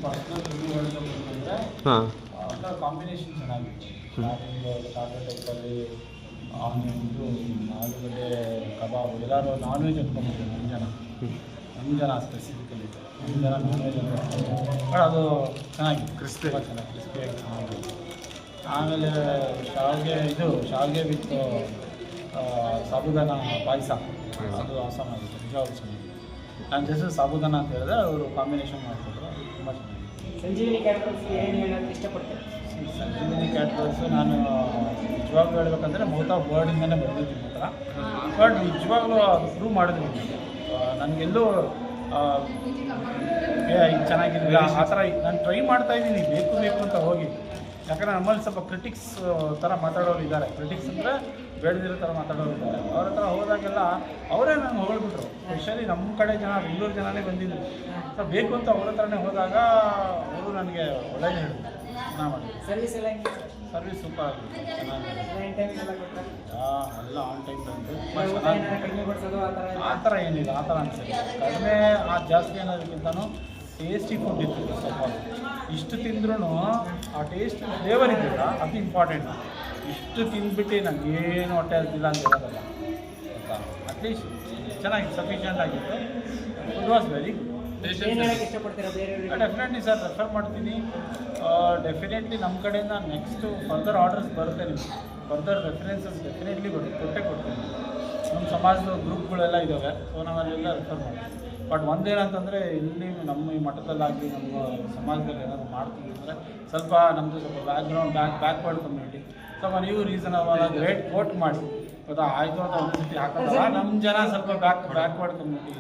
Personal review ಹೇಳ್ಬೇಕಂತಂದರೆ ಹಾಂ ಅದರ combination ಚೆನ್ನಾಗಿತ್ತು. ಸ್ಟಾರ್ಟರ್ ಟೈಪಲ್ಲಿ ಆನಿಯನ್ದು ಆಲೂಗಡ್ಡೆ ಕಬಾಬ್ ಎಲ್ಲರೂ ನಾನ್ ವೆಜ್ ಅಂದ್ಕೊಂಡ್ಬಿಟ್ಟು ನಮ್ಮ ಜನ ಸ್ಪೆಸಿಫಿಕಲಿ ನಮ್ಮ ಜನ ನಾನ್ ವೆಜ್ ಅಂತ ಬಟ್ ಅದು ಚೆನ್ನಾಗಿತ್ತು, ಕ್ರಿಸ್ಪಿಯಾಗಿ ಚೆನ್ನಾಗಿತ್ತು. ಆಮೇಲೆ ಶಾವಿಗೆ ವಿತ್ ಸಾಬುದಾನ ಪಾಯಸ, ಅದು ಆಸಮಾಗಿತ್ತು, ನಿಜವಾಗ್ಲೂ ಚೆನ್ನಾಗಿತ್ತು. ನಾನು ಜಸ್ಟ್ ಸಾಬುದಾನ ಅಂತ ಹೇಳಿದ್ರೆ ಅವರು ಕಾಂಬಿನೇಷನ್ ಮಾಡಿಕೊಟ್ರು, ಅದು ತುಂಬ ಚೆನ್ನಾಗಿತ್ತು. ಸಂಜೀವಿನಿ ಕ್ಯಾಟ್ರಲ್ಸ್ ಏನು ಹೇಳೋಕ್ಕೆ ಇಷ್ಟಪಡ್ತೀನಿ? ಸಂಜೀವಿನಿ ಕ್ಯಾಟ್ರಲ್ಸು ನಾನು ನಿಜವಾಗ್ಲೂ ಹೇಳ್ಬೇಕಂದ್ರೆ ಮೌತ್ ಆಫ್ ವರ್ಡಿಂದನೇ ಬಂದಿದ್ದೀನಿ ಹತ್ರ, ಬಟ್ ನಿಜವಾಗ್ಲೂ ಅದು ಪ್ರೂವ್ ಮಾಡಿದ್ವಿ. ನನಗೆಲ್ಲೂ ಇದು ಚೆನ್ನಾಗಿರಲಿಲ್ಲ ಆ ಥರ ನಾನು ಟ್ರೈ ಮಾಡ್ತಾಯಿದ್ದೀನಿ ಬೇಕು ಅಂತ ಹೋಗಿ. ಯಾಕಂದರೆ ನಮ್ಮಲ್ಲಿ ಸ್ವಲ್ಪ ಕ್ರಿಟಿಕ್ಸ್ ಥರ ಮಾತಾಡೋರು ಇದ್ದಾರೆ. ಕ್ರಿಟಿಕ್ಸ್ ಅಂದರೆ ಬೇಡದಿರೋ ಥರ ಮಾತಾಡೋರು ಇದ್ದಾರೆ. ಅವ್ರ ಹತ್ರ ಹೋದಾಗೆಲ್ಲ ಅವರೇ ನಾನು ಹೊಗಳ್ಬಿಟ್ರು. ಸ್ಪೆಷಲಿ ನಮ್ಮ ಕಡೆ ಜನ, ಬೆಂಗಳೂರು ಜನನೇ ಬಂದಿದ್ರು. ಸೊ ಬೇಕು ಅಂತ ಅವ್ರ ಹತ್ರನೇ ಹೋದಾಗ ಅವರು ನನಗೆ ಒಳ್ಳೆಯದೇ ಹೇಳಿದ್ರು, ಚೆನ್ನಾಗಿ ಮಾಡಿದ್ರು. ಸರ್ವಿಸ್ ಎಲ್ಲ ಹೆಂಗೆ? ಸರ್ವಿಸ್ ಸೂಪರ್ ಆಗಿದೆ, ಚೆನ್ನಾಗಿದೆ. ಎಲ್ಲ ಆನ್ ಟೈಮ್ ಬಂದು ಕಡಿಮೆ ಬಡಿಸೋದು ಆ ಥರ ಏನಿಲ್ಲ, ಆ ಥರ ಅನಿಸಿಲ್ಲ. ಕಡಿಮೆ ಜಾಸ್ತಿ ಅನ್ನೋದಕ್ಕಿಂತನೂ ಟೇಸ್ಟಿ ಫುಡ್ ಇತ್ತು. ಸ್ವಲ್ಪ ಇಷ್ಟು ತಿಂದ್ರೂ ಆ ಟೇಸ್ಟ್ ಫ್ಲೇವರ್ ಇದ್ದಿಲ್ಲ, ಅದು ಇಂಪಾರ್ಟೆಂಟ್. ಇಷ್ಟು ತಿಂದ್ಬಿಟ್ಟು ನನಗೇನು ಹೊಟ್ಟೆ ಹತ್ತಿಲ್ಲ ಅಂತ ಹೇಳೋದಲ್ಲ, ಅಟ್ಲೀಸ್ಟ್ ಚೆನ್ನಾಗಿ ಸಫಿಷಿಯೆಂಟ್ ಆಗಿತ್ತು. Food was very good. ಏನು ಹೇಳೋಕ್ಕೆ ಇಷ್ಟಪಡ್ತೀರಾ ಬೇರೆ? ಡೆಫಿನೆಟ್ಲಿ ಸರ್ ರೆಫರ್ ಮಾಡ್ತೀನಿ. ಡೆಫಿನೆಟ್ಲಿ ನಮ್ಮ ಕಡೆಯಿಂದ ನೆಕ್ಸ್ಟು ಫರ್ದರ್ ಆರ್ಡರ್ಸ್ ಬರುತ್ತೆ, ನಿಮಗೆ ಫರ್ದರ್ ರೆಫರೆನ್ಸಸ್ ಡೆಫಿನೆಟ್ಲಿ ಕೊಡ್ತೀನಿ. ನಮ್ಮ ಸಮಾಜದ ಗ್ರೂಪ್ಗಳೆಲ್ಲ ಇದ್ದಾವೆ, ಸೊ ನಾವಲ್ಲೆಲ್ಲ ರೆಫರ್ ಮಾಡ್ತೀವಿ. ಬಟ್ ಒಂದೇನಂತಂದರೆ ಇಲ್ಲಿ ನಮ್ಮ ಈ ಮಠದಲ್ಲಾಗಲಿ ನಮ್ಮ ಸಮಾಜದಲ್ಲಿ ಏನಾದರೂ ಮಾಡ್ತೀವಿ ಅಂದರೆ ಸ್ವಲ್ಪ ನಮ್ಮದು ಸ್ವಲ್ಪ ಬ್ಯಾಕ್ಗ್ರೌಂಡ್ ಬ್ಯಾಕ್ವರ್ಡ್ ಕಮ್ಯುನಿಟಿ, ಸ್ವಲ್ಪ ನೀವು ರೀಸನಬಲ್ ಆಗಿ ರೇಟ್ ಕೋಟ್ ಮಾಡಿ, ಗೊತ್ತಾ ಆಯಿತು ಅಂತ ಒಂದು ಸತಿ ಹಾಕೋದಲ್ಲ. ನಮ್ಮ ಜನ ಸ್ವಲ್ಪ ಬ್ಯಾಕ್ವರ್ಡ್ ಕಮ್ಯುನಿಟಿ